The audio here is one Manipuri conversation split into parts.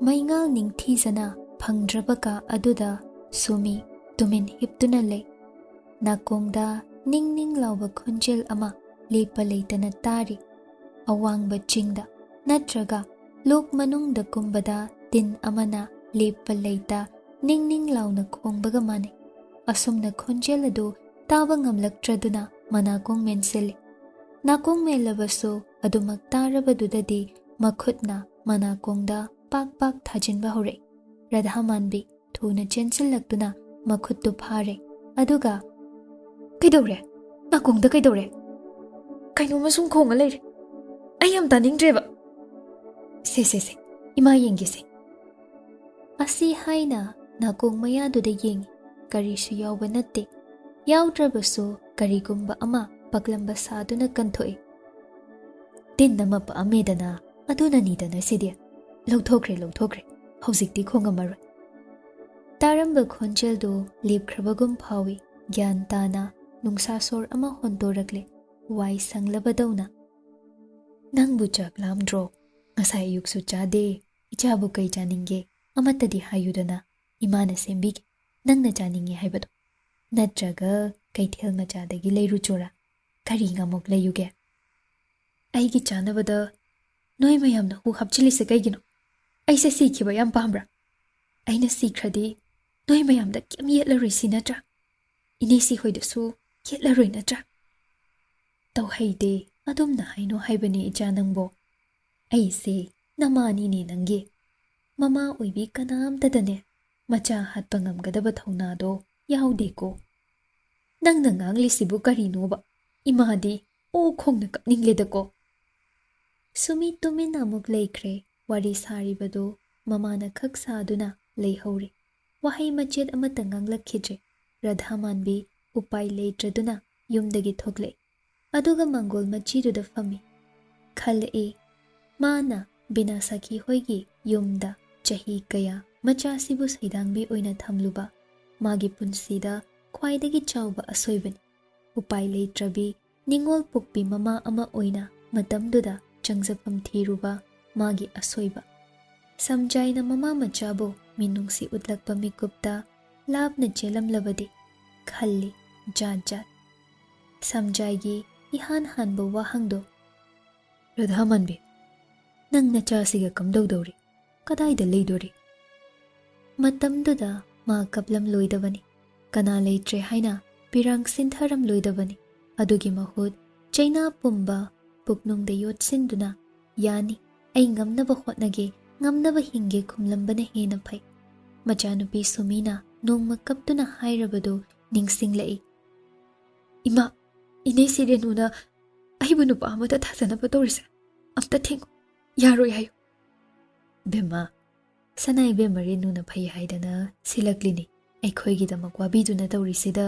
Maingal ningthizana phangdrabaka aduda sumi tumin hiptuna lei. Nakongda ning lauba khunjel ama lepa leitana tari. Awangba chingda natraga lok manungda kumbada tin amana lepa leita ning launa khongbaga mane. Asumna khunjel adu taba ngamlaktraduna manakong mensili. Nakong melabaso adumak tarabadudadi makhutna manakongda pak thajinba hore. Radhamanbi thuna chensillaktuna makhuttu phare. Aduga kaidore nakongda kaidore kainoma sum khonga leire ai am taningdreba se ima yengise asi haina nakong mayaduda yengi karisu yawba natte yawdrabasu karigumba ama paklamba saduna kanthoi tinnama pa amedana aduna nidana sidia lawthokre hojikti khongamaroi taramba khonjeldo lepkhrabagum phawi gyan tana nungsasor ama hondorakle wai sanglabadawna nangbu chaklamdro ngasai ayuksu chade ichabu kai chaninge amatadi hayudana imana sembige nangna chaninge haibado natraga kaithel machadagi leiru chora kari ngamok layuge aigi chanabada noi mayamna hu hapchilise kaigino aise sikhiba yam pambra aina sikhradi noi mayamda kem yetlaroi sinatra inisi hoidasu yetlaroi natra tawhaide adumna haino haibani icha nangbo aise namani ni nange mama oibi kanam tadane macha hatpa ngamgadaba thaunado yaude ko nangna ngangli sibu karino ba imadi o khongna kapningleda ko sumi tumina muk leikre wari saribado mamana khaksa aduna leihore wahai machet amata nganglakhitre radhamanbi upai leitraduna yumdagi thokle aduga mangol machiduda fami khale mana bina sakhi hoigi yumda chahi kaya macha sibu saidangbi oina thamluba magi punsida khwaidagi chawba asoibani upai leitrabi ningol pukpi mama ama oina matamduda changjapam thiruba magi asoiba samjaina mama machabo minungsi utlakpa mikupta labna chelamlabadi khalli jat samjaigi ihan hanbo wahangdo radhamanbi nang nachasiga kamdawdawri kadaida leidori matamduda ma kaplam loidabani kana leitre haina pirang sintharam loidabani adugi mahut chaina pumba puknungda yotsinduna yani ai ngamnaba hotnage ngamnaba hinge khumlambana hena phai machanupi sumina nongma kaptuna hairabado ningsinglai ima ine sirenuna aibunu pa amata thasanaba torise amta thengu yaroi hayo bema sanai be marinuna phai haidana silaklini aikhoigi damak wabiduna torisida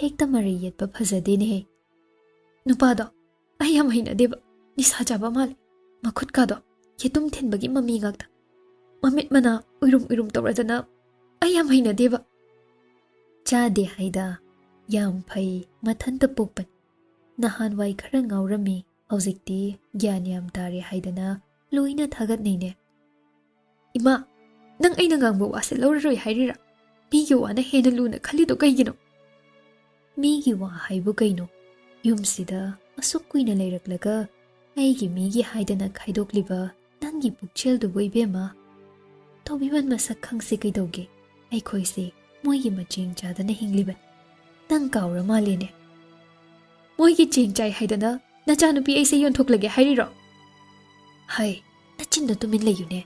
hekta mari yetpa phajade ne he nupado ayam haina deba nisa jaba mal makhut ka do yetum thenbagi mami ngakta mamit mana uirum toradana ayam haina deba chade haida yam phai mathanta pokpan nahan wai khara ngaurami hojikti gyan yam tare haidana loina thagat neine ima nang aina ngangbo wase lorroi hairira migi wana hena luna khalido kaigino migi wa haibu kaino yumsida asuk kuina leiraklaga aigi migi haidana khaidokliba nangi pukchel du boibema tobiban masak khangse kaidauge ai khoise moigi maching chadana hingliban nang kaura malene moigi ching chai haidana nachanupi aise yonthoklage hairiro hai nachinda tumin layune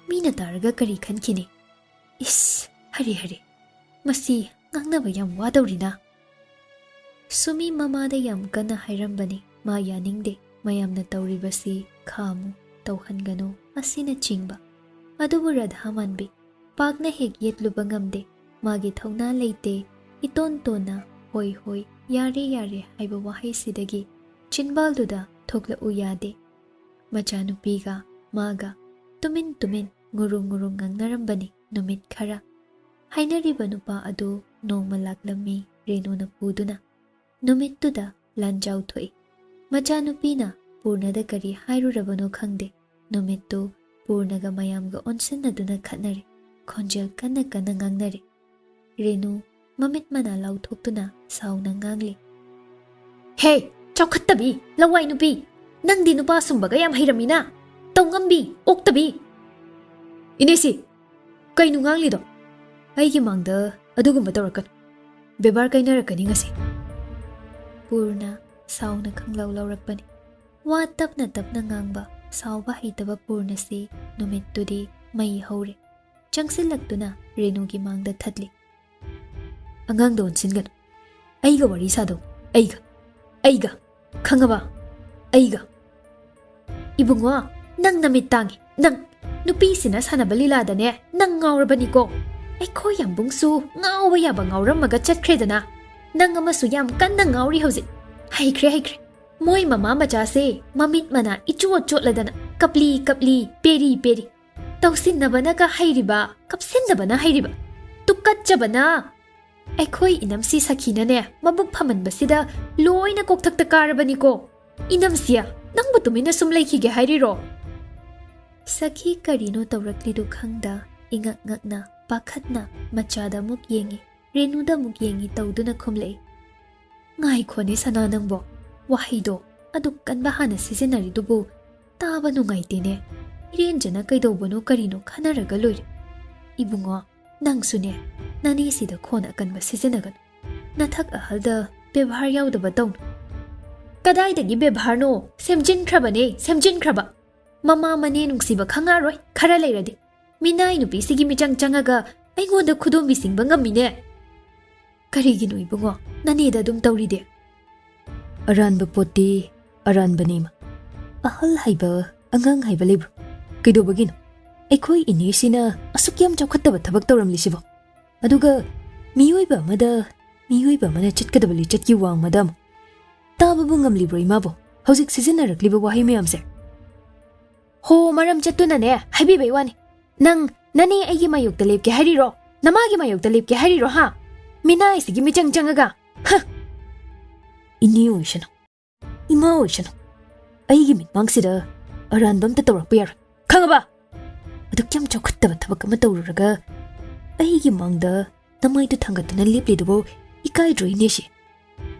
mina taraga kari khankini is hari masi ngangnaba yam wadawrina sumi mamada yam kana hairambani ma yaningde mayamna tawribasi khamu tawhangano asina chingba adubu radhamanbi pakna hek yetluba ngamde magi thongna leite iton tona hoi yare haiba wahai sidagi chinbalduda thokla uyade machanupiga maga tumin ngurung ngangnarambani numit khara hainariba nupa adu nongma laklami renuna puduna numittuda lanjau thoi machanupina purnada kari hairurabano khangde numittu ꯄꯨꯔꯅꯒ ꯃꯌꯥꯝꯒ ꯑꯣꯟꯁꯤꯟꯅꯗꯨꯅ ꯈꯠꯅꯔꯤ ꯈꯣꯟꯖꯦꯜ ꯀꯟꯅ ꯀꯟꯅ ꯉꯥꯡꯅꯔꯤ ꯔꯦꯅꯨ ꯃꯃꯤꯠ ꯃꯅꯥ ꯂꯥꯎꯊꯣꯛꯇꯨꯅ ꯁꯥꯎꯅ ꯉꯥꯡꯂꯤ ꯍꯦ ꯆꯥꯎꯈꯠꯇꯕꯤ ꯂꯋꯥꯏ ꯅꯨꯄꯤ ꯅꯪꯗꯤ ꯅꯨꯄꯥ ꯁꯨꯝꯕꯒ ꯌꯥꯝ ꯍꯩꯔꯝꯃꯤꯅ ꯇꯧꯉꯝꯕꯤ ꯑꯣꯛꯇꯕꯤ ꯏꯅꯦꯁꯤ ꯀꯩꯅꯣ ꯉꯥꯡꯂꯤꯗꯣ ꯑꯩꯒꯤ ꯃꯥꯡꯗ ꯑꯗꯨꯒꯨꯝꯕ ꯇꯧꯔꯛꯀꯅꯨ ꯕꯦꯕꯥꯔ ꯀꯩꯅꯔꯛꯀꯅꯤ ꯉꯁꯤ ꯄꯨꯔꯅ ꯁꯥꯎꯅ ꯈꯪꯂꯧ ꯂꯧꯔꯛꯄꯅꯤ ꯋꯥ ꯇꯞꯅ ꯇꯞꯅ ꯉꯥꯡꯕ ꯁꯥꯎꯕ ꯍꯩꯇꯕ ꯄꯨꯔꯅꯁꯤ ꯅꯨꯃꯤꯠꯇꯨꯗꯤ ꯃꯩ ꯍꯧꯔꯦ ꯆꯪꯁꯤꯜꯂꯛꯇꯨꯅ ꯔꯦꯅꯨꯒꯤ ꯃꯥꯡꯗ ꯊꯠꯂꯤ ꯑꯉꯥꯡꯗ ꯑꯣꯟꯁꯤꯟꯒꯅꯨ ꯑꯩꯒ ꯋꯥꯔꯤ ꯁꯥꯗꯧ ꯑꯩꯒ ꯈꯪꯉꯕ ꯑꯩꯒ 이붕어 ꯅꯪ ꯅꯃꯤꯠ ꯇꯥꯡꯉꯤ ꯅꯪ ꯅꯨꯄꯤꯁꯤꯅ ꯁꯥꯟꯅꯕ ꯂꯤꯂꯥꯗꯅꯦ ꯅꯪ ꯉꯥꯎꯔꯕꯅꯤꯀꯣ ꯑꯩꯈꯣꯏ ꯌꯥꯝꯕꯨꯡꯁꯨ ꯉꯥꯎꯕ ꯌꯥꯕ ꯉꯥꯎꯔꯝꯃꯒ ꯆꯠꯈ꯭ꯔꯦꯗꯅ ꯅꯪ ꯑꯃꯁꯨ ꯌꯥꯝ ꯀꯟꯅ ꯉꯥꯎꯔꯤ ꯍꯧꯖꯤꯛ ꯍꯩꯈ꯭ꯔꯦ ꯃꯣꯏ ꯃꯃꯥ ꯃꯆꯥꯁꯦ ꯃꯃꯤꯠ ꯃꯅꯥ ꯏꯆꯣꯠ ꯆꯣꯠꯂꯗꯅ ꯀꯞꯂꯤ ꯄꯦꯔꯤ ꯇꯧꯁꯤꯟꯅꯕꯅꯒ ꯍꯩꯔꯤꯕ ꯀꯞꯁꯤꯟꯅꯕꯅ ꯍꯩꯔꯤꯕ ꯇꯨꯀꯠꯆꯕꯅ ꯑꯩꯈꯣꯏ ꯏꯅꯝꯁꯤ ꯁꯈꯤꯅꯅꯦ ꯃꯕꯨꯛ ꯐꯃꯟꯕꯁꯤꯗ ꯂꯣꯏꯅ ꯀꯣꯛꯊꯛꯇ ꯀꯥꯔꯕꯅꯤꯀꯣ ꯏꯅꯝꯁꯤꯌꯥ ꯅꯪꯕꯨ ꯇꯨꯃꯤꯟꯅ ꯁꯨꯝ ꯂꯩꯈꯤꯒꯦ ꯍꯥꯏꯔꯤꯔꯣ ꯁꯈꯤ ꯀꯔꯤꯅꯣ ꯇꯧꯔꯛꯂꯤꯗꯨ ꯈꯪꯗ ꯏꯉꯛ ꯉꯛꯅ ꯄꯥꯈꯠꯅ ꯃꯆꯥꯗ ꯑꯃꯨꯛ ꯌꯦꯡꯉꯤ ꯔꯦꯅꯨꯗ ꯑꯃꯨꯛ ꯌꯦꯡꯉꯤ ꯇꯧꯗꯨꯅ ꯈꯨꯝꯂꯛꯏ ꯉꯥꯏꯈꯣꯅꯦ ꯁꯅꯥ ꯅꯪꯕꯣ ꯋꯥꯍꯩꯗꯣ ꯑꯗꯨꯛ ꯀꯟꯕ ꯍꯥꯟꯅ ꯁꯤꯖꯤꯟꯅꯔꯤꯗꯨꯕꯨ ꯇꯥꯕ ꯅꯨꯡꯉꯥꯏꯇꯦꯅꯦ ꯏꯔꯦꯟꯖꯅ ꯀꯩꯗꯧꯕꯅꯣ ꯀꯔꯤꯅꯣ ꯈꯟꯅꯔꯒ ꯂꯣꯏꯔꯦ 이붕어 ꯅꯪꯁꯨꯅꯦ ꯅꯅꯦꯁꯤꯗ ꯈꯣꯟ ꯑꯀꯟꯕ ꯁꯤꯖꯤꯟꯅꯒꯅꯨ ꯅꯊꯛ ꯑꯍꯜꯗ ꯕꯦꯕꯥꯔ ꯌꯥꯎꯗꯕ ꯇꯧꯅꯨ ꯀꯗꯥꯏꯗꯒꯤ ꯕꯦꯕꯥꯔꯅꯣ ꯁꯦꯝꯖꯤꯟꯈ꯭ꯔꯕ ꯃꯃꯥ ꯃꯅꯦ ꯅꯨꯡꯁꯤꯕ ꯈꯪꯉꯔꯣꯏ ꯈꯔ ꯂꯩꯔꯗꯤ ꯃꯤꯅꯥꯏ ꯅꯨꯄꯤꯁꯤꯒꯤ ꯃꯤꯆꯪ ꯆꯪꯉꯒ ꯑꯩꯉꯣꯟꯗ ꯈꯨꯗꯣꯝꯕꯤ ꯁꯤꯡꯕ ꯉꯝꯃꯤꯅꯦ ꯀꯔꯤꯒꯤꯅꯣ 이붕어 ꯅꯅꯦꯗ ꯑꯗꯨꯝ ꯇꯧꯔꯤꯗꯦ ꯑꯔꯥꯟꯕ ꯄꯣꯠꯇꯤ ꯑꯔꯥꯟꯕꯅꯤꯃ ꯑꯍꯜ ꯍꯩꯕ ꯑꯉꯥꯡ ꯍꯩꯕ ꯂꯩꯕ꯭ꯔꯣ ꯀꯩꯗꯧꯕꯒꯤꯅꯣ ꯑꯩꯈꯣꯏ ꯏꯅꯦꯁꯤꯅ ꯑꯁꯨꯛ ꯌꯥꯝ ꯆꯥꯎꯈꯠꯇꯕ ꯊꯕꯛ ꯇꯧꯔꯝꯂꯤꯁꯤꯕꯣ ꯑꯗꯨꯒ ꯃꯤꯑꯣꯏꯕ ꯑꯃꯅ ꯆꯠꯀꯗꯕ ꯂꯤꯆꯠꯀꯤ ꯋꯥꯡꯃꯗ ꯑꯃ ꯇꯥꯕꯕꯨ ꯉꯝꯂꯤꯕ꯭ꯔꯣ ꯏꯃꯥꯕꯣ ꯍꯧꯖꯤꯛ ꯁꯤꯖꯤꯟꯅꯔꯛꯂꯤꯕ ꯋꯥꯍꯩ ꯃꯌꯥꯝꯁꯦ ꯍꯣ ꯃꯔꯝ ꯆꯠꯇꯨꯅꯅꯦ ꯍꯥꯏꯕꯤꯕꯩ ꯋꯥꯅꯤ ꯅꯪ ꯅꯅꯦ ꯑꯩꯒꯤ ꯃꯥꯌꯣꯛꯇ ꯂꯦꯞꯀꯦ ꯍꯥꯏꯔꯤꯔꯣ ꯅꯃꯥꯒꯤ ꯃꯥꯌꯣꯛꯇ ꯂꯦꯞꯀꯦ ꯍꯥꯏꯔꯤꯔꯣ ꯍꯥ ꯃꯤꯅꯥꯏꯁꯤꯒꯤ ꯃꯤꯆꯪ ꯆꯪꯉꯒ ꯏꯅꯦ ꯑꯣꯏꯁꯅꯨ ꯏꯃꯥ ꯑꯣꯏꯁꯅꯨ ꯑꯩꯒꯤ ꯃꯤꯠꯃꯥꯡꯁꯤꯗ ꯑꯔꯥꯟꯕ ꯑꯝꯇ ꯇꯧꯔꯛꯄ ꯌꯥꯔꯣꯏ ꯈꯪꯉꯕ ꯑꯗꯨꯛ ꯌꯥꯝ ꯆꯥꯎꯈꯠꯇꯕ ꯊꯕꯛ ꯑꯃ ꯇꯧꯔꯨꯔꯒ ꯑꯩꯒꯤ ꯃꯥꯡꯗ ꯅꯃꯥꯏꯗꯨ ꯊꯥꯡꯒꯠꯇꯨꯅ ꯂꯦꯞꯂꯤꯗꯨꯕꯨ ꯏꯀꯥꯏꯗ꯭ꯔꯣ ꯏꯅꯦꯁꯤ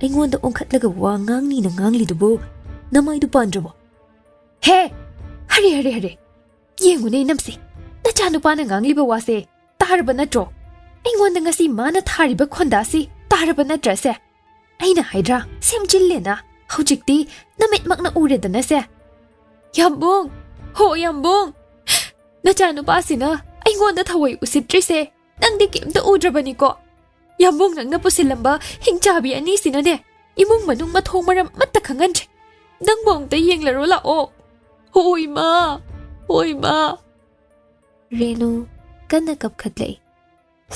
ꯑꯩꯉꯣꯟꯗ ꯑꯣꯟꯈꯠꯂꯒ ꯋꯥ ꯉꯥꯡꯅꯤꯅ ꯉꯥꯡꯂꯤꯗꯨꯕꯨ ꯅꯃꯥꯏꯗꯨ ꯄꯥꯟꯗ꯭ꯔꯕꯣ ꯍꯦ ꯍꯔꯦ ꯌꯦꯡꯉꯨꯅꯦ ꯏꯅꯝꯁꯤ ꯅꯆꯥꯅꯨꯄꯥꯅ ꯉꯥꯡꯂꯤꯕ ꯋꯥꯁꯦ ꯇꯥꯔꯕ ꯅꯠꯇ꯭ꯔꯣ ꯑꯩꯉꯣꯟꯗ ꯉꯁꯤ ꯃꯥꯅ ꯊꯥꯔꯤꯕ ꯈꯣꯟꯗꯥꯁꯤ ꯇꯥꯔꯕ ꯅꯠꯇ꯭ꯔꯁꯦ ꯑꯩꯅ ꯍꯥꯏꯗ꯭ꯔꯥ ꯁꯦꯝꯖꯤꯜꯂꯦꯅ ꯍꯧꯖꯤꯛꯇꯤ ꯅꯃꯤꯠꯃꯛꯅ ꯎꯔꯦꯗꯅꯁꯦ ꯌꯥꯝꯕꯨꯡ ꯍꯣ ꯌꯥꯝꯕꯨꯡ ꯅꯆꯥꯅꯨꯄꯥꯁꯤꯅ ꯑꯩꯉꯣꯟꯗ ꯊꯋꯥꯏ ꯎꯁꯤꯠꯇ꯭ꯔꯤꯁꯦ ꯅꯪꯗꯤ ꯀꯩꯝꯇ ꯎꯗ꯭ꯔꯕꯅꯤꯀꯣ ꯌꯥꯝꯕꯨꯡ ꯅꯪꯅ ꯄꯨꯁꯤꯜꯂꯝꯕ ꯍꯤꯡꯆꯥꯕꯤ ꯑꯅꯤꯁꯤꯅꯅꯦ ꯏꯃꯨꯡ ꯃꯅꯨꯡ ꯃꯊꯣꯡ ꯃꯔꯝ ꯑꯃꯠꯇ ꯈꯪꯍꯟꯗ꯭ꯔꯦ ꯅꯪꯕꯨ ꯑꯝꯇ ꯌꯦꯡꯂꯔꯣ ꯂꯥꯛꯑꯣ ꯍꯣꯏ ꯃꯥ ꯔꯦꯅꯨ ꯀꯟꯅ ꯀꯞꯈꯠꯂꯛꯏ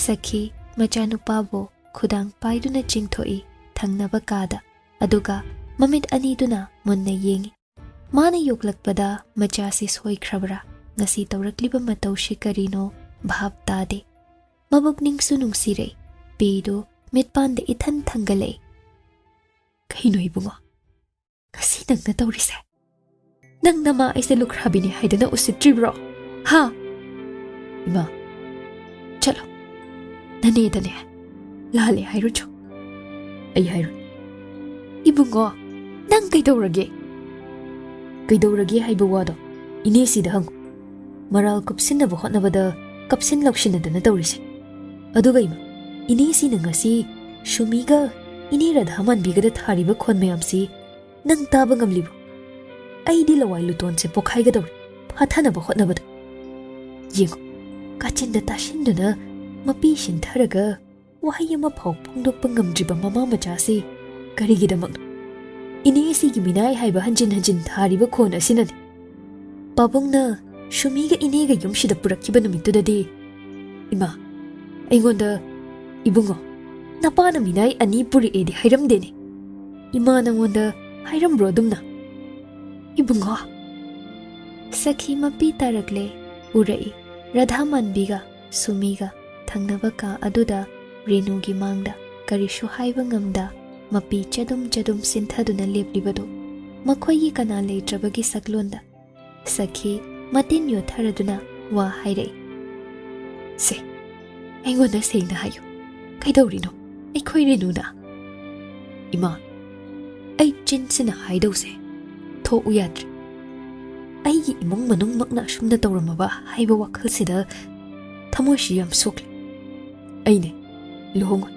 ꯁꯈꯤ ꯃꯆꯥꯅꯨꯄꯥꯕꯨ ꯈꯨꯗꯥꯡ ꯄꯥꯏꯗꯨꯅ ꯆꯤꯡꯊꯣꯛꯏ ꯊꯪꯅꯕ ꯀꯥꯗ ꯑꯗꯨꯒ ꯃꯃꯤꯠ ꯑꯅꯤꯗꯨꯅ ꯃꯨꯟꯅ ꯌꯦꯡꯉꯤ ꯃꯥꯅ ꯌꯣꯛꯂꯛꯄꯗ ꯃꯆꯥꯁꯤ ꯁꯣꯏꯈ꯭ꯔꯕ꯭ꯔꯥ ngasi tawrakliba matawsi karino bhab tade mabukningsu nungsirei pedo mitpande ithan thangalei kaino ibungo kasi nangna tawrise nang nama aise lukhrabini haidana usitribro ha ima chalo nane dane lale hairucho ai hairu ibungo nang kaidawrage haiba wado inesi da hang maral kupsinna hotnabada kapsin lauksinadana tawrise aduga ima inesi na ngasi shumiga ini radhaman bigada thariba khon mayamsi nang taba ngamlibu aidi lawai luton se pokhaiga dawri phathana hotnabada yengo kachinda tashinduna mapi shintharaga wahayama phau phongdokpa ngamdriba mama machasi karigidamak inesi gi minai haiba hanjin thariba khon asinani pabungna shumiga inega yumshida purakkiba numitudadi ima aingonda ibungo napana minai ani puri edi hairamdeni ima nangonda hairamro adumna ibungo sakhi mapi tarakle urai radhamanbiga sumiga thangnaba ka aduda renugi mangda karishu haiba ngamda mapi chadum sinthaduna leplibadu makhoyi kana leitrabagi saklonda sakhi matin yotharaduna wa hairai. Se, aingona sengna hayo. Kaidawrino, aikhoi renuna. Ima, ai chinsina haidawse. Tho uyadri. Aigi imong manung makna shumna tawramaba haiba wakhalsida thamoishi yam sokle. Aine, luhong.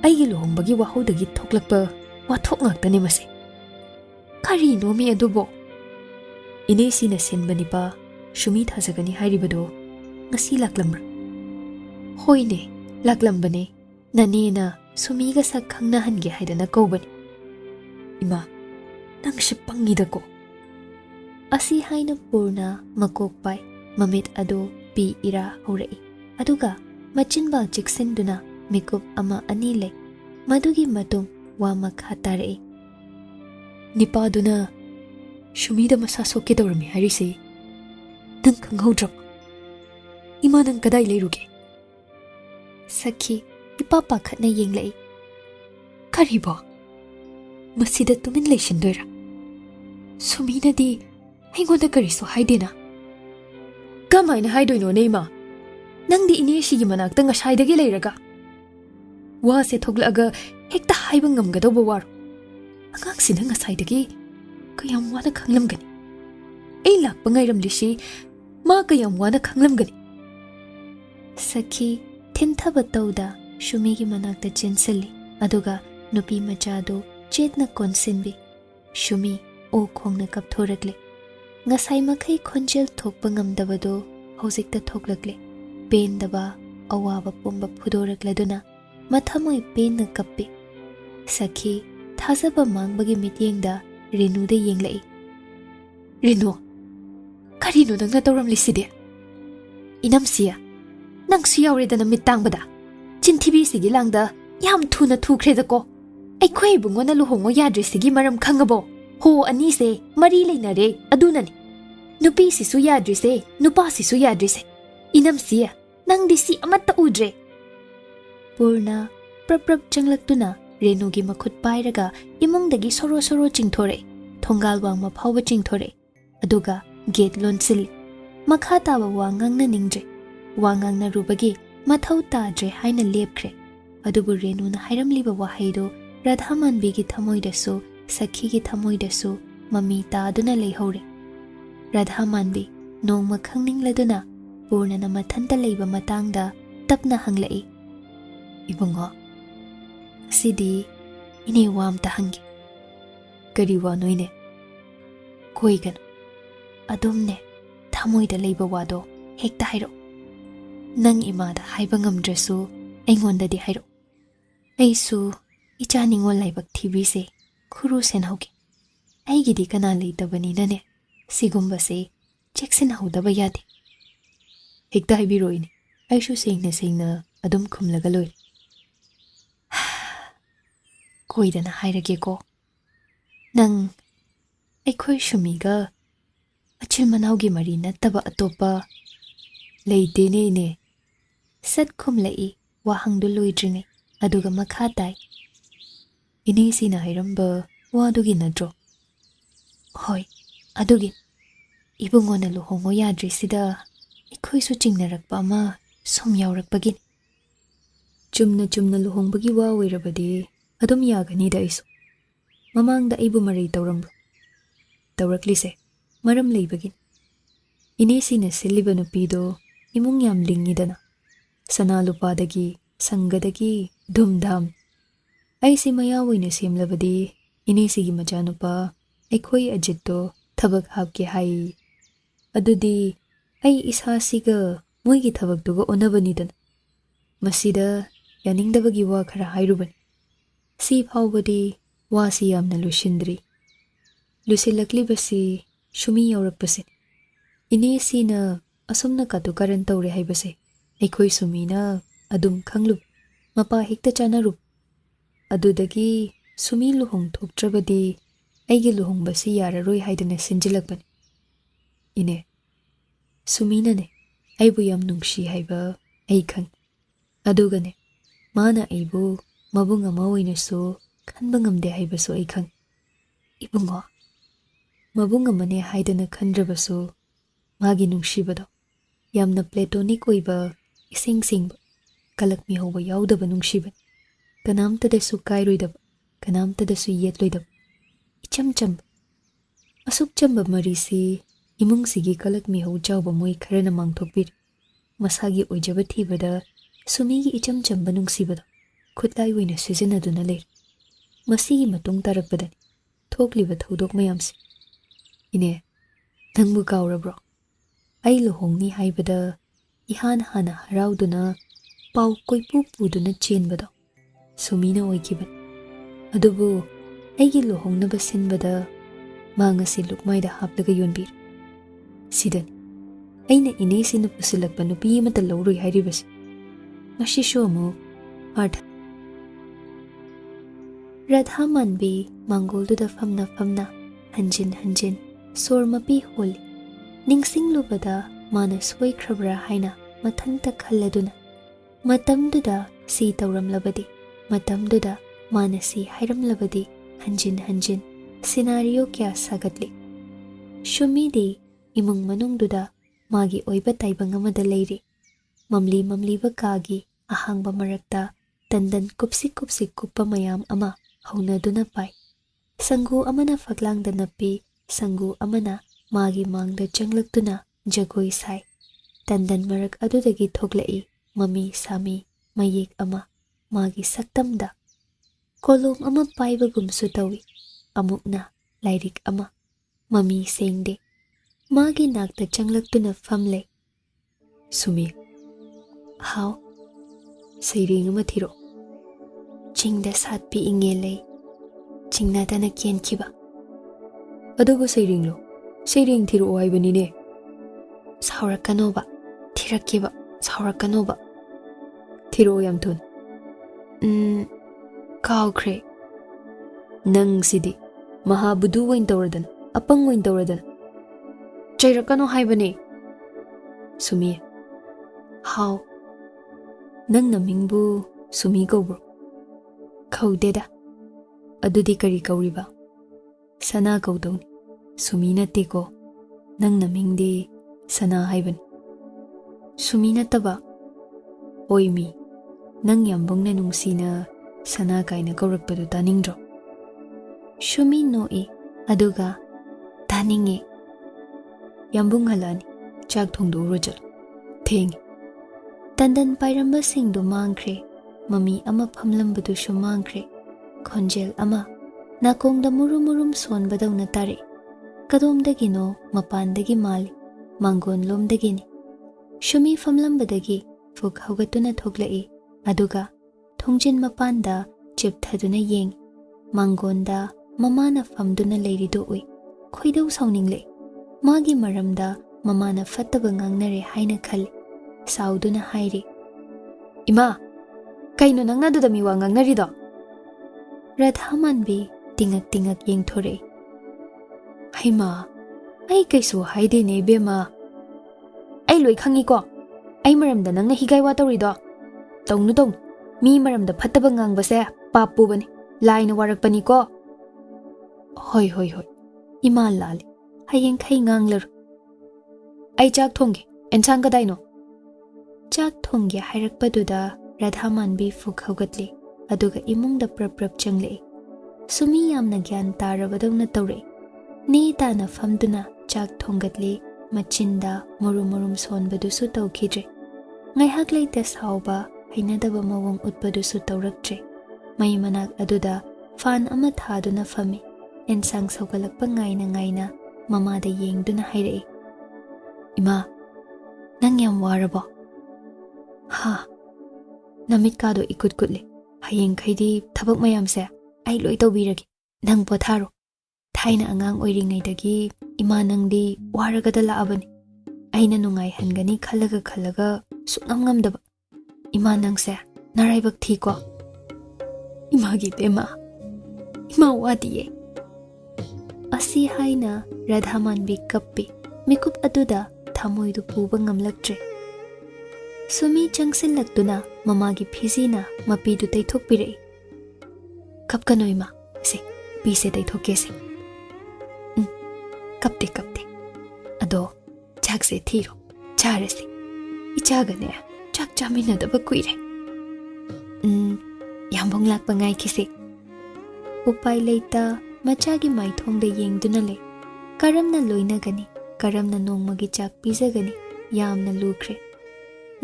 Aigi luhongbagi wahodagi thoklakpa wathok ngaktani mase. Karino mi adubo. Ine sina senbanipa shumi thasagani hairibado ngasi laklamra. Hoine, laklambane. Nanena sumiga sa khangnahange haidana kawbani. Ima, nang shipangida ko. Asi haina purna makokpai mamit ado pi ira horai. Aduga machinba jiksenduna mikup ama anile. Madugi matung wa makhatare. Nipaduna shumida masasoke dawrami harise. Nang kanghaudram. Ima nang kadai leiruge. Sakhi ipa pakhatna yenglai. Kariba. Masida tumin leishindoira. Sumina di aingonda kariso haidena. Kamaina haidoino neima. Nangdi ine shigi manakta ngashaidagi leiraga. Wa se thoglaaga hekta haiba ngamgadawba waru. Angangsina ngasaidagi kayam wana khanglamgani. Ei lakpa ngairamlishi ma kayam wana khanglamgani. Sakhi thinthaba tawda shumigi manakta chinsali. Aduga nupi machado chetna konsinbi. Shumi o khongna kapthorakle. Ngasai makai khonjel thokpa ngamdabado hojikta thoklakle. Pendaba awaba pumba phudorakladuna mathamoi penna kappe. Sakhi thazaba mangbagi mityengda Renuda yenglai. Renu, karino nangna tawramliside? Inamsiya, nang suyawredana mitangbada. Chintibi sigi langda yam thuna thukredako. Aikhoi bungona luhongo yadre sigi maram khangabo. Ho anise mari leinare adunani. Nupi sisu yadrise, nupa sisu yadrise. Inamsiya, nang disi amatta udre. Purna prap changlaktuna Renugi makhut pairaga imungdagi soro chingthore. Thongal wangma phawba chingthore. Aduga gate lonsil. Makha taba wangangna ningje. Wangangna rubagi mathau tadre haina lepkhre. Adubu Renuna hairamliba wahaido Radhamanbigi thamoidasu Sakhigi thamoidasu mami taaduna leihore. Radhamanbi nongma khangningladuna Purnana mathanta leiba matangda tapna hanglai. Ibunga, Sidi ine wam tahangi. Kari wanoine. Koigan. Adumne thamoida leiba wado hekta hairo. Nang imada haiba ngamdrasu aingondadi hairo. Aisu icha ningol laibak thibise khuru senhaugi. Aigidi kana leitabani nane sigumbase cheksin haudaba yade. Hekta haibiroine. Aishu sengna adum khumlaga loi. Koidana hairage ko. Nang aikhoi shumiga achil manaugi mari nattaba atopa leitene ne. Sat khumlai wahangdu loidringe aduga makha tai. Ini sina hairamba wadugi nadro. Hoi, adugi. Ibungona luhongo yadrisida aikhoi su chingnarakpa ama som yaurakpagin. Chumna luhongbagi wa oirabadi adum yaganida isu. Mamangda aibu maray tawrambro. Tawraklise, maram leibagin. Inisina siliba nupido imong yam lingidana. Sanalupadagi, sangadagi, dhumdham. Ay si mayaway na simlabadi, inisigi majanupa, ay koy ajito tabag habki hay. Adudi, ay ishasiga mo'y tabag dugo onabanidana. Masida, yaningdabagi wa kara hayruban. Si phawbadi wa siyam na lushindri. Lusilakli basi shumi yaurakpasin. Ini sina asumna katukaran tawre hay basi. Ay koy sumina adum khanglub. Mapahikta chanarup. Adudagi sumi luhong thoktrabadi aygi luhong basi yararoy haydana sinjilakban. Ine, sumina ne aybu yam nungshi hayba ay khang. Adugane, mana aybu mabung amawoy na so kanbangamde haybaso ay khang. Ibungo, mabung amane haydana khandrabaso ꯃꯥꯒꯤ ꯅꯨꯡꯁꯤꯕꯗꯣ ꯌꯥꯝꯅ ꯄ꯭ꯂꯦꯇꯣꯅꯤꯛ ꯑꯣꯏꯕ ꯏꯁꯤꯡ ꯁꯤꯡꯕ ꯀꯂꯛ ꯃꯤꯍꯧꯕ ꯌꯥꯎꯗꯕ ꯅꯨꯡꯁꯤꯕꯅꯤ ꯀꯅꯥꯝꯇꯗꯁꯨ ꯀꯥꯏꯔꯣꯏꯗꯕ ꯀꯅꯥꯝꯇꯗꯁꯨ ꯌꯦꯠꯂꯣꯏꯗꯕ इचम चंब असुक चंब मरीसी इमुंगसिगी कलक मिहौ चाउब मोई खरना मांगथोकबिर मसागी ओइजब थीबदा सुमीगी इचम चंब नुंगसिबदा खुदलाई ओइना सिजनदुना लेर मसीगी मतुंग तारकबदनि थोकलिबा थौदोक मयामसि इने नंगबु कावरब्रो आई लुहोंगनी हाइबदा इहान हाना हराउदुना पाउ कोइपु पुदुना चेनबदा सुमीना ओइकिबन अदुबु ꯑꯩꯒꯤ ꯂꯨꯍꯣꯡꯅꯕ ꯁꯤꯟꯕꯗ ꯃꯥ ꯉꯁꯤ ꯂꯨꯛꯃꯥꯏꯗ ꯍꯥꯞꯂꯒ ꯌꯣꯟꯕꯤꯔꯦ ꯁꯤꯗꯅꯤ ꯑꯩꯅ ꯏꯅꯦꯁꯤꯅ ꯄꯨꯁꯤꯜꯂꯛꯄ ꯅꯨꯄꯤ ꯑꯃꯠꯇ ꯂꯧꯔꯣꯏ ꯍꯥꯏꯔꯤꯕꯁꯤ ꯃꯁꯤꯁꯨ ꯑꯃꯨꯛ ꯑꯥꯔꯊ ꯔꯥꯙꯥ ꯃꯥꯟꯕꯤ ꯃꯥꯡꯒꯣꯜꯗꯨꯗ ꯐꯝꯅ ꯐꯝꯅ ꯍꯟꯖꯤꯟ ꯍꯟꯖꯤꯟ ꯁꯣꯔ ꯃꯄꯤ ꯍꯣꯜꯂꯤ ꯅꯤꯡꯁꯤꯡꯂꯨꯕꯗ ꯃꯥꯅ ꯁꯣꯏꯈ꯭ꯔꯕ꯭ꯔꯥ ꯍꯥꯏꯅ ꯃꯊꯟꯇ ꯈꯜꯂꯗꯨꯅ ꯃꯇꯝꯗꯨꯗ ꯁꯤ ꯇꯧꯔꯝꯂꯕꯗꯤ ꯃꯇꯝꯗꯨꯗ ꯃꯥꯅ ꯁꯤ ꯍꯥꯏꯔꯝꯂꯕꯗꯤ हंजिन हंजिन सिनारियो क्या सागतली शुमीदी इमुंग मनुंगदुदा मागी ओइबा ताइबंग अमदा लेरी ममली ममलीबा कागी अहांगबा मरकता तंदन कुपसी कुपसी कुप्पा मयाम अमा हौनदुना पाई संगु अमना फगलांगदा नपी संगु अमना मागी मांगदा चंगलक्तुना जगोई साई तंदन मरक अदुदगी थोगलई ममी सामी मयेक अमा मागी सक्तमदा कोलोम अमा पाइबगुमसु तवी अमुकना लाइरिक अमा ममी सेंगदे मागी नाकता चंगलक्तुना फमले सुमी हाउ सैरेंग अमा थिरो चिंगदा सातपी इंगे लई चिंगनादना केनखिबा अदुबु सैरेंग थिरो हाइबनिने सावरकनोबा थिरक्किबा सावरकनोबा थिरो याम थुन काउख्रे नंग सिदी महाबुदु वइन तौरदन अपंग वइन तौरदन चैरकनो हाइबने सुमी हाउ नंग नमिंगबु सुमी कौब्रो खौदेदा अदुदी करी कौरिबा सना कौदौनी सुमी नतेको नंग नमिंगदी सना हाइबन सुमी नतबा ओइमी नंग याम्बुंगना नुंगसीना सना काइना कौरकपदु तानिंग्रो शुमी नोई अदुगा तानिंगे याम्बुंग हलानी चाक थोंदो रोजल थेंग तंदन पाइरंबा सिंगदु मांगख्रे ममी अमा फमलंबदुसु मांगख्रे खोंजेल अमा नाकोंगदा मुरुम मुरुम सोनबदौना तारे कदोमदगिनो मपानदगी माली मांगोन लोमदगिनी शुमी फमलंबदगी फुक हौगतुना थोगलई अदुगा थोंजिन मपानदा चिपथदुना येंग मांगोंदा ममाना फमदुना लेरिदो उई खोइदौ साउनिंगले मागी मरमदा ममाना फत्तबा ngangnare haina khali sauduna hairi इमा कईनो नंगना दुदा मिवा ngangnarido राधा मानबी तिंगक तिंगक येंगथोरे हाइमा आई कैसो हाइदेने बेमा आई लोई खंगीको आई मरमदा नंगना हिगाइवा तौरिदो तौनु तौनु मी मरमदा फत्तबा ngangbase पाप पुबनी लाइन वारकपनी को होय होय होय इमा लाली हयेंग खै nganglर आई चाक थोंगे एंसांग कदाइनो चाक थोंगे हाइरकपदुदा राधा मानबी फुक हौगतले अदुगा इमुंगदा प्रप प्रप चंगले सुमी यामना ज्ञान तारबदौना तौरे ने ताना फमदुना चाक थोंगतले मचिंदा मुरुम मुरुम सोनबदुसु तौखिद्रे ngaihak leite sauba hainadaba mawong utpadusu tauraktre mai manak aduda fan ama thaduna fami ensang saugalakpa ngaina mamada yengduna hairei ima nang yam warabo ha namit kado ikut kutle hayeng khaidi thabak mayam se ai loi tawbiragi nang potharo thaina angang oiringaidagi ima nangdi waragada laabani aina nungai hangani khalaga sukngam ngamdaba ima nangse naraibak thiko imagi bema ima wadiye asi haina radha manbi kappi mikup aduda thamoidu puba ngamlaktre sumi changsin laktuna mamagi phizina mapidu taithokpirei kapkanoima se pise taithokese kapte ado ꯆꯥꯛꯁꯦ ꯊꯤꯔꯣ ꯆꯥꯔꯁꯤ ꯏꯆꯥꯒꯅꯦ ꯆꯥꯛ ꯆꯥꯃꯤꯟꯅꯗꯕ ꯀꯨꯏꯔꯦ ꯌꯥꯝꯕꯨꯡ ꯂꯥꯛꯄ ꯉꯥꯏꯈꯤꯁꯤ ꯎꯄꯥꯏ ꯂꯩꯇ ꯃꯆꯥꯒꯤ ꯃꯥꯏꯊꯣꯡꯗ ꯌꯦꯡꯗꯨꯅ ꯂꯩ ꯀꯔꯝꯅ ꯂꯣꯏꯅꯒꯅꯤ ꯀꯔꯝꯅ ꯅꯣꯡꯃꯒꯤ ꯆꯥꯛ ꯄꯤꯖꯒꯅꯤ ꯌꯥꯝꯅ ꯂꯨꯈ꯭ꯔꯦ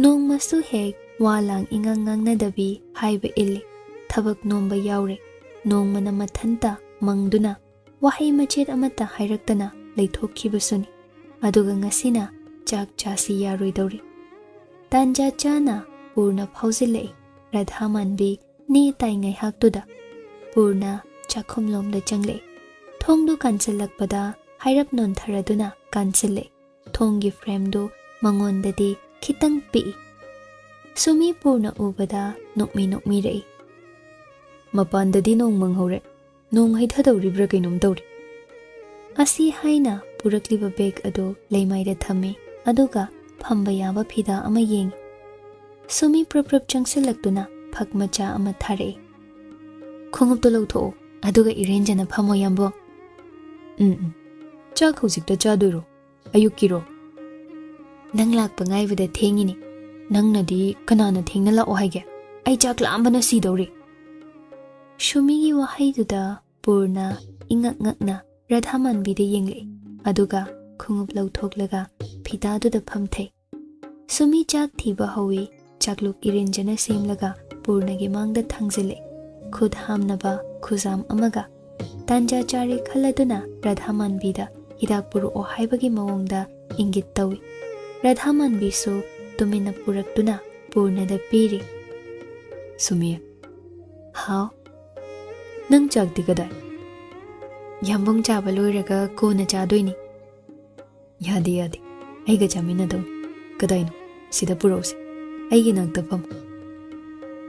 ꯅꯣꯡꯃꯁꯨ ꯍꯦꯛ ꯋꯥ ꯂꯥꯡ ꯏꯉꯥꯡ ꯉꯥꯡꯅꯗꯕꯤ ꯍꯥꯏꯕ ꯏꯜꯂꯤ ꯊꯕꯛ ꯅꯣꯝꯕ ꯌꯥꯎꯔꯦ ꯅꯣꯡꯃꯅ ꯃꯊꯟꯇ ꯃꯪꯗꯨꯅ ꯋꯥꯍꯩ ꯃꯆꯦꯠ ꯑꯃꯠꯇ ꯍꯥꯏꯔꯛꯇꯅ ꯂꯩꯊꯣꯛꯈꯤꯕꯁꯨꯅꯤ ꯑꯗꯨꯒ ꯉꯁꯤꯅ ꯆꯥꯛ ꯆꯥꯁꯤ ꯌꯥꯔꯣꯏꯗꯧꯔꯤ ꯇꯥꯟꯖꯥ ꯆꯥꯅ ꯄꯨꯔꯅ ꯐꯥꯎꯖꯤꯜꯂꯛꯏ ꯔꯥꯙꯥ ꯃꯥꯟꯕꯤ ꯅꯦ ꯇꯥꯏ ꯉꯥꯏꯍꯥꯛꯇꯨꯗ ꯄꯨꯔꯅ ꯆꯥꯛꯈꯨꯝꯂꯣꯝꯗ ꯆꯪꯂꯛꯏ ꯊꯣꯡꯗꯨ ꯀꯥꯟꯁꯤꯜꯂꯛꯄꯗ ꯍꯥꯏꯔꯞ ꯅꯣꯟꯊꯔꯗꯨꯅ ꯀꯥꯟꯁꯤꯜꯂꯛꯏ ꯊꯣꯡꯒꯤ ꯐ꯭ꯔꯦꯝꯗꯨ ꯃꯉꯣꯟꯗꯗꯤ ꯈꯤꯇꯪ ꯄꯤꯛꯏ ꯁꯨꯃꯤ ꯄꯨꯔꯅ ꯎꯕꯗ ꯅꯣꯛꯃꯤꯔꯛꯏ ꯃꯄꯥꯟꯗꯗꯤ ꯅꯣꯡ ꯃꯪꯍꯧꯔꯦ ꯅꯣꯡ ꯍꯩꯊꯗꯧꯔꯤꯕ꯭ꯔꯥ ꯀꯩꯅꯣꯝ ꯇꯧꯔꯤ ꯑꯁꯤ ꯍꯥꯏꯅ ꯄꯨꯔꯛꯂꯤꯕ ꯕꯦꯒ ꯑꯗꯨ ꯂꯩꯃꯥꯏꯗ ꯊꯝꯃꯤ ꯑꯗꯨꯒ ꯐꯝꯕ ꯌꯥꯕ ꯐꯤꯗꯥ ꯑꯃ ꯌꯦꯡꯏ ꯁꯨꯃꯤ ꯄ꯭ꯔꯞ ꯆꯪꯁꯤꯜꯂꯛꯇꯨꯅ ꯐꯛ ꯃꯆꯥ ꯑꯃ ꯊꯥꯔꯛꯏ ꯈꯣꯡꯎꯞꯇꯨ ꯂꯧꯊꯣꯛꯑꯣ ꯑꯗꯨꯒ ꯏꯔꯦꯟꯖꯅ ꯐꯝꯃꯣ ꯌꯥꯝꯕꯣ ꯆꯥꯛ ꯍꯧꯖꯤꯛꯇ ꯆꯥꯗꯣꯏꯔꯣ ꯑꯌꯨꯛꯀꯤꯔꯣ ꯅꯪ ꯂꯥꯛꯄ ꯉꯥꯏꯕꯗ ꯊꯦꯡꯉꯤꯅꯤ ꯅꯪꯅꯗꯤ ꯀꯅꯥꯅ ꯊꯦꯡꯅ ꯂꯥꯛꯑꯣ ꯍꯥꯏꯒꯦ ꯑꯩ ꯆꯥꯛ ꯂꯥꯝꯕꯅ ꯁꯤꯗꯧꯔꯤ ꯁꯨꯃꯤꯒꯤ ꯋꯥꯍꯩꯗꯨꯗ ꯄꯨꯔꯅ ꯏꯉꯛ ꯉꯛꯅ ꯔꯥꯙꯥ ꯃꯥꯟꯕꯤꯗ ꯌꯦꯡꯂꯛꯏ ꯑꯗꯨꯒ ꯈꯣꯡꯎꯞ ꯂꯧꯊꯣꯛꯂꯒ ꯐꯤꯗꯥꯗꯨꯗ ꯐꯝꯊꯩ ꯁꯨꯃꯤ ꯆꯥꯛ ꯊꯤꯕ ꯍꯧꯏ ꯆꯥꯛꯂꯨꯛ ꯏꯔꯦꯟꯖꯅ ꯁꯦꯝꯂꯒ ꯄꯨꯔꯅꯒꯤ ꯃꯥꯡꯗ ꯊꯥꯡꯖꯤꯜꯂꯛꯏ ꯈꯨꯠ ꯍꯥꯝꯅꯕ ꯈꯨꯖꯥꯝ ꯑꯃꯒ ꯇꯥꯟꯖꯥ ꯆꯥꯔꯦ ꯈꯜꯂꯗꯨꯅ ꯔꯥꯙꯥ ꯃꯥꯟꯕꯤꯗ ꯍꯤꯗꯥꯛ ꯄꯨꯔꯛꯑꯣ ꯍꯥꯏꯕꯒꯤ ꯃꯑꯣꯡꯗ ꯏꯪꯒꯤꯠ ꯇꯧꯏ ꯔꯥꯙꯥ ꯃꯥꯟꯕꯤꯁꯨ ꯇꯨꯃꯤꯟꯅ ꯄꯨꯔꯛꯇꯨꯅ ꯄꯨꯔꯅꯗ ꯄꯤꯔꯤ ꯁꯨꯃꯤ ꯍꯥꯎ ꯅꯪ ꯆꯥꯛꯇꯤ ꯀꯗꯥꯏ ꯌꯥꯝꯕꯨꯡ ꯆꯥꯕ ꯂꯣꯏꯔꯒ ꯀꯣꯟꯅ ꯆꯥꯗꯣꯏꯅꯤ ꯌꯥꯗꯦ ꯑꯩꯒ ꯆꯥꯃꯤꯟꯅꯗꯧꯅꯤ ꯀꯗꯥꯏꯅꯣ ꯁꯤꯗ ꯄꯨꯔꯛꯎꯁꯤ ꯑꯩꯒꯤ ꯅꯥꯛꯇ ꯐꯝ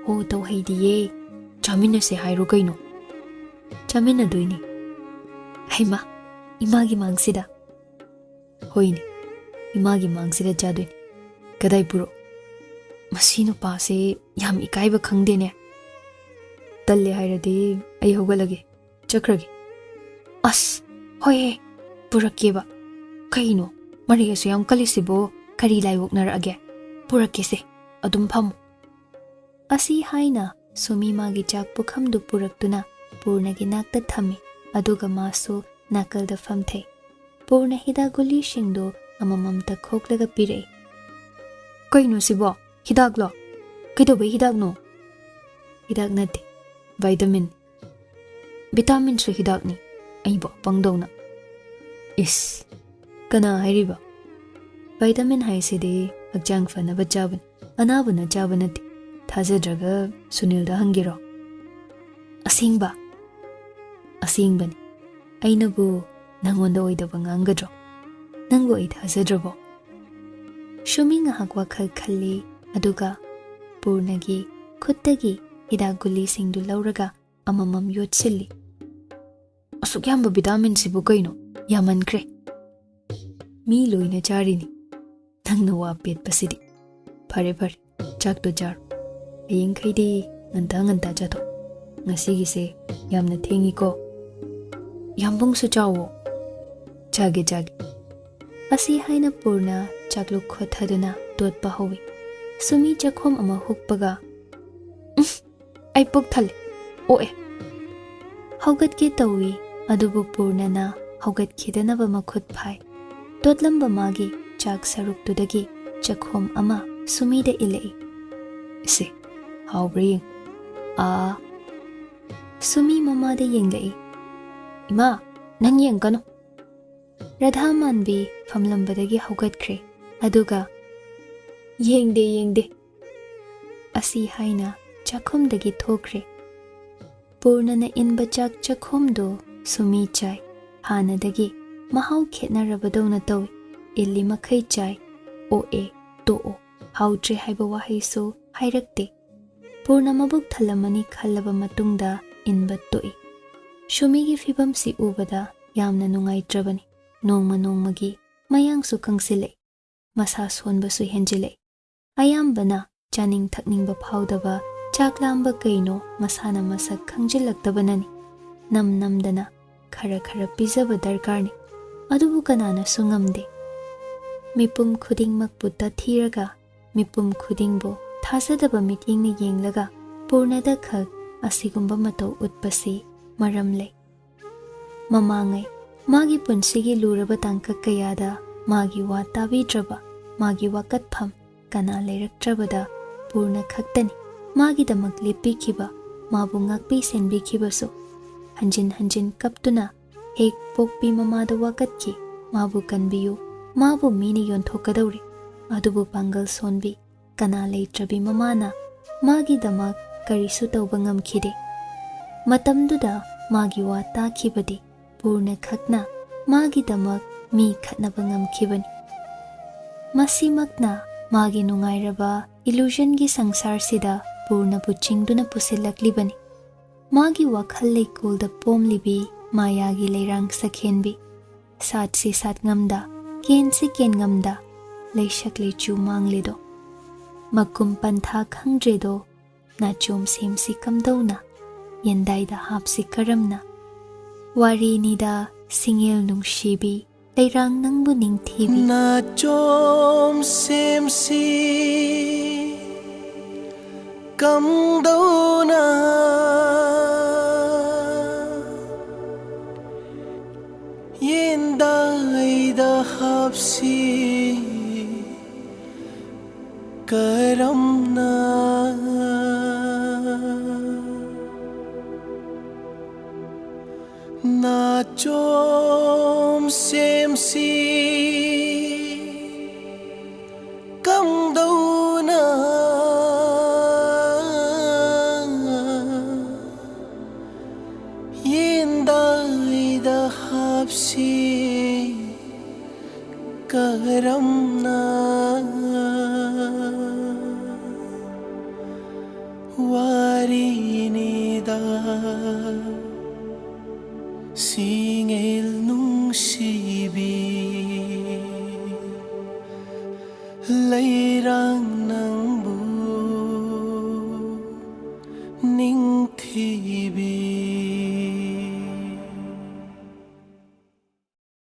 ꯍꯣ ꯇꯧꯍꯩꯗꯤꯌꯦ ꯆꯥꯃꯤꯟꯅꯁꯦ ꯍꯥꯏꯔꯣ ꯀꯩꯅꯣ ꯆꯥꯃꯤꯟꯅꯗꯣꯏꯅꯤ ꯍꯩꯃꯥ ꯏꯃꯥꯒꯤ ꯃꯥꯡꯁꯤꯗ ꯍꯣꯏꯅꯦ ꯏꯃꯥꯒꯤ ꯃꯥꯡꯁꯤꯗ ꯆꯥꯗꯣꯏꯅꯤ ꯀꯗꯥꯏ ꯄꯨꯔꯛ ꯃꯁꯤ ꯅꯨꯄꯥꯁꯦ ꯌꯥꯝ ꯏꯀꯥꯏꯕ ꯈꯪꯗꯦꯅꯦ ꯇꯜꯂꯦ ꯍꯥꯏꯔꯗꯤ ꯑꯩ ꯍꯧꯒꯠꯂꯒꯦ ꯆꯠꯈ꯭ꯔꯒꯦ ꯑꯁ ꯍꯣꯏꯍꯦ ꯄꯨꯔꯛꯀꯦꯕ ꯀꯩꯅꯣ ꯃꯔꯩꯁꯨ ꯌꯥꯝ ꯀꯜꯂꯤꯁꯤꯕꯣ ꯀꯔꯤ ꯂꯥꯏꯋꯣꯛꯅꯔꯛꯑꯒꯦ ꯄꯨꯔꯛꯀꯦꯁꯦ ꯑꯗꯨꯝ ꯐꯝꯃꯨ ꯑꯁꯤ ꯍꯥꯏꯅ ꯁꯨꯃꯤ ꯃꯥꯒꯤ ꯆꯥꯛ ꯄꯨꯈꯝꯗꯨ ꯄꯨꯔꯛꯇꯨꯅ ꯄꯨꯔꯅꯒꯤ ꯅꯥꯛꯇ ꯊꯝꯃꯤ ꯑꯗꯨꯒ ꯃꯥꯁꯨ ꯅꯥꯀꯜꯗ ꯐꯝꯊꯩ ꯄꯨꯔꯅ ꯍꯤꯗꯥꯛ ꯒꯨꯂꯤꯁꯤꯡꯗꯨ ꯑꯃꯃꯝꯇ ꯈꯣꯛꯂꯒ ꯄꯤꯔꯛꯏ ꯀꯩꯅꯣ ꯁꯤꯕꯣ ꯍꯤꯗꯥꯛꯂꯣ ꯀꯩꯗꯧꯕꯩ ꯍꯤꯗꯥꯛꯅꯣ ꯍꯤꯗꯥꯛ ꯅꯠꯇꯦ ꯚꯥꯏꯇꯥꯃꯤꯟ ꯚꯤꯇꯥꯃꯤꯟꯁꯨ ꯍꯤꯗꯥꯛꯅꯤ ꯑꯩꯕꯨ ꯑꯄꯪꯗꯧꯅ ꯏꯁ ꯀꯅꯥ ꯍꯥꯏꯔꯤꯕ ꯚꯥꯏꯇꯥꯃꯤꯟ ꯍꯥꯏꯁꯤꯗꯤ ꯍꯛꯆꯥꯡ ꯐꯅꯕ ꯆꯥꯕꯅꯤ ꯑꯅꯥꯕꯅ ꯆꯥꯕ ꯅꯠꯇꯦ ꯊꯥꯖꯗ꯭ꯔꯒ ꯁꯨꯅꯤꯜꯗ ꯍꯪꯒꯦꯔꯣ ꯑꯁꯦꯡꯕ ꯑꯁꯦꯡꯕꯅꯤ ꯑꯩꯅꯕꯨ ꯅꯪꯉꯣꯟꯗ ꯑꯣꯏꯗꯕ ꯉꯥꯡꯒꯗ꯭ꯔꯣ ꯅꯪꯕꯨ ꯑꯩ ꯊꯥꯖꯗ꯭ꯔꯕꯣ ꯁꯨꯃꯤ ꯉꯥꯏꯍꯥꯛ ꯋꯥꯈꯜ ꯈꯜꯂꯤ ꯑꯗꯨꯒ ꯄꯨꯔꯅꯒꯤ ꯈꯨꯠꯇꯒꯤ ꯍꯤꯗꯥꯛ ꯒꯨꯂꯤꯁꯤꯡꯗꯨ ꯂꯧꯔꯒ ꯑꯃꯃꯝ ꯌꯣꯠꯁꯤꯜꯂꯤ ꯑꯁꯨꯛ ꯌꯥꯝꯕ ꯚꯤꯇꯥꯃꯤꯟꯁꯤꯕꯨ ꯀꯩꯅꯣ ꯌꯥꯝꯃꯟꯈ꯭ꯔꯦ ꯃꯤ ꯂꯣꯏꯅ ꯆꯥꯔꯤꯅꯤ ꯅꯪꯅ ꯋꯥ ꯄꯦꯠꯄꯁꯤꯗꯤ ꯐꯔꯦ ꯆꯥꯛꯇꯣ ꯆꯥꯔꯣ ꯍꯌꯦꯡꯈꯩꯗꯤ ꯉꯟꯇꯥ ꯆꯥꯊꯣꯛ ꯉꯁꯤꯒꯤꯁꯦ ꯌꯥꯝꯅ ꯊꯦꯡꯉꯤꯀꯣ ꯌꯥꯝꯕꯨꯡꯁꯨ ꯆꯥꯋꯣ ꯆꯥꯒꯦ ꯑꯁꯤ ꯍꯥꯏꯅ ꯄꯨꯔꯅ ꯆꯥꯛꯂꯨꯛ ꯈꯣꯊꯗꯨꯅ ꯇꯣꯠꯄ ꯍꯧꯏ ꯁꯨꯃꯤ ꯆꯥꯛꯈꯣꯝ ꯑꯃ ꯍꯨꯛꯄꯒ ꯑꯩ ꯄꯨꯛ ꯊꯜꯂꯦ ꯑꯣꯛꯑꯦ ꯍꯧꯒꯠꯀꯦ ꯇꯧꯏ ꯑꯗꯨꯕꯨ ꯄꯨꯔꯅꯅ ꯍꯧꯒꯠꯈꯤꯗꯅꯕ ꯃꯈꯨꯠ ꯐꯥꯏ ꯇꯣꯠꯂꯝꯕ ꯃꯥꯒꯤ ꯆꯥꯛ ꯁꯔꯨꯛꯇꯨꯗꯒꯤ ꯆꯥꯛꯈꯣꯝ ꯑꯃ ꯁꯨꯃꯤꯗ ꯏꯜꯂꯛꯏ ꯏꯁꯦ ꯍꯥꯎꯕ꯭ꯔꯥ ꯌꯦꯡ ꯁꯨꯃꯤ ꯃꯃꯥꯗ ꯌꯦꯡꯂꯛꯏ ꯏꯃꯥ ꯅꯪ ꯌꯦꯡꯒꯅꯨ ꯔꯥꯙꯥ ꯃꯥꯟꯕꯤ ꯐꯝꯂꯝꯕꯗꯒꯤ ꯍꯧꯒꯠꯈ꯭ꯔꯦ ꯑꯗꯨꯒ ꯌꯦꯡꯗꯦ ꯑꯁꯤ ꯍꯥꯏꯅ ꯆꯥꯛꯈꯨꯝꯗꯒꯤ ꯊꯣꯛꯈ꯭ꯔꯦ ꯄꯨꯔꯅꯅ ꯏꯟꯕ ꯆꯥꯛ ꯆꯥꯛꯈꯨꯝꯗꯨ ꯁꯨꯃꯤ ꯆꯥꯏ ꯍꯥꯟꯅꯗꯒꯤ ꯃꯍꯥꯎ ꯈꯦꯠꯅꯔꯕꯗꯧꯅ ꯇꯧꯏ इल्ली मखै चाय ओए तोओ हाउट्रे हाइबा वाहैसु हाइरक्ते पूर्ण मबुक थलमनी खल्लबा मतुंगदा इनबा तोई शुमीगी फिबमसी उबदा यामना नुंगाइत्रबनी नोंगमा नोंगमगी मयांगसु कंसिले मसा सोनबसु हेंजिले अयाम्बना चानिंग थकनिंगबा फाउदबा चाकलांबा कइनो मसाना मसक खंजिलक्तबननी नम नमदना खरा खरा पिजबा दरकारनी अदुबु कनाना सुंगमदे ꯃꯤꯄꯨꯝ ꯈꯨꯗꯤꯡꯃꯛꯄꯨ ꯇꯥꯊꯤꯔꯒ ꯃꯤꯄꯨꯝ ꯈꯨꯗꯤꯡꯕꯨ ꯊꯥꯖꯗꯕ ꯃꯤꯠꯌꯦꯡꯅ ꯌꯦꯡꯂꯒ ꯄꯨꯔꯅꯗ ꯈꯛ ꯑꯁꯤꯒꯨꯝꯕ ꯃꯇꯧ ꯎꯠꯄꯁꯤ ꯃꯔꯝ ꯂꯩ꯫ ꯃꯃꯥꯡꯉꯩ ꯃꯥꯒꯤ ꯄꯨꯟꯁꯤꯒꯤ ꯂꯨꯔꯕ ꯇꯥꯡꯀꯛ ꯀꯌꯥꯗ ꯃꯥꯒꯤ ꯋꯥ ꯇꯥꯕꯤꯗ꯭ꯔꯕ, ꯃꯥꯒꯤ ꯋꯥꯀꯠꯐꯝ ꯀꯅꯥ ꯂꯩꯔꯛꯇ꯭ꯔꯕꯗ ꯄꯨꯔꯅ ꯈꯛꯇꯅꯤ ꯃꯥꯒꯤꯗꯃꯛ ꯂꯦꯞꯄꯤꯈꯤꯕ, ꯃꯥꯕꯨ ꯉꯥꯛꯄꯤ ꯁꯦꯟꯕꯤꯈꯤꯕꯁꯨ꯫ ꯍꯟꯖꯤꯟ ꯍꯟꯖꯤൻ ꯀꯞꯇꯨꯅ ꯍꯦꯛ ꯄꯣꯛꯄꯤ ꯃꯃꯥꯗ ꯋꯥꯀꯠꯈꯤ, ꯃꯥꯕꯨ ꯀꯟꯕꯤꯌꯨ, ꯃꯥꯕꯨ ꯃꯤꯅ ꯌꯣꯟꯊꯣꯛꯀꯗꯧꯔꯤ꯫ ꯑꯗꯨꯕꯨ ꯄꯥꯡꯒꯜ ꯁꯣꯟꯕꯤ ꯀꯅꯥ ꯂꯩꯇ꯭ꯔꯕꯤ ꯃꯃꯥꯅ ꯃꯥꯒꯤꯗꯃꯛ ꯀꯔꯤꯁꯨ ꯇꯧꯕ ꯉꯝꯈꯤꯗꯦ꯫ ꯃꯇꯝꯗꯨꯗ ꯃꯥꯒꯤ ꯋꯥ ꯇꯥꯈꯤꯕꯗꯤ ꯄꯨꯔꯅ ꯈꯛꯅ ꯃꯥꯒꯤꯗꯃꯛ ꯃꯤ ꯈꯠꯅꯕ ꯉꯝꯈꯤꯕꯅꯤ꯫ ꯃꯁꯤꯃꯛꯅ ꯃꯥꯒꯤ ꯅꯨꯡꯉꯥꯏꯔꯕ ꯏꯂꯨꯖꯟꯒꯤ ꯁꯪꯁꯥꯔꯁꯤꯗ ꯄꯨꯔꯅꯕꯨ ꯆꯤꯡꯗꯨꯅ ꯄꯨꯁꯤꯜꯂꯛꯂꯤꯕꯅꯤ꯫ ꯃꯥꯒꯤ ꯋꯥꯈꯜ ꯂꯩꯀꯣꯜꯗ ꯄꯣꯝꯂꯤꯕꯤ ꯃꯥꯌꯥꯒꯤ ꯂꯩꯔꯥꯡ ꯁꯛꯍꯦꯟꯕꯤ, ꯁꯥꯠꯁꯤ ꯁꯥꯠꯉꯝꯗ, ꯀꯦꯟꯁꯤ ꯀꯦꯟꯉꯝꯗ, ꯂꯩꯁꯛ ꯂꯩꯆꯨ ꯃꯥꯡꯂꯤꯗꯣ, ꯃꯀꯨꯝ ꯄꯟꯊꯥ ꯈꯪꯗ꯭ꯔꯦꯗꯣ, ꯅꯥꯆꯣꯝ ꯁꯦꯝꯁꯤ ꯀꯝꯗꯧꯅ, ꯌꯦꯟꯗꯥꯏꯗ ꯍꯥꯞꯁꯤ ꯀꯔꯝꯅ, ꯋꯥꯔꯤꯅꯤꯗ ꯁꯤꯡꯉꯦꯜ ꯅꯨꯡꯁꯤꯕꯤ, ꯂꯩꯔꯥꯡ ꯅꯪꯕꯨ ꯅꯤꯡꯊꯤꯕꯤ꯫ ꯅꯥꯆꯣꯝ ꯁꯦꯝꯁꯤ ꯀꯝꯗꯧꯅ, ꯌꯦꯟꯗꯥꯏꯗ ꯍꯥꯞꯁꯤ ꯀꯔꯝꯅ, ꯅꯥꯆꯣꯝ ꯁꯦꯝꯁꯤ ꯀꯝꯗꯧꯅ, ꯌꯦꯟꯗꯥꯏꯗ ꯍꯥꯞꯁꯤ ꯀꯔꯝꯅ, ꯋꯥꯔꯤꯅꯤꯗ ꯁꯤꯡꯉꯦꯜ ꯅꯨꯡꯁꯤꯕꯤ, ꯂꯩ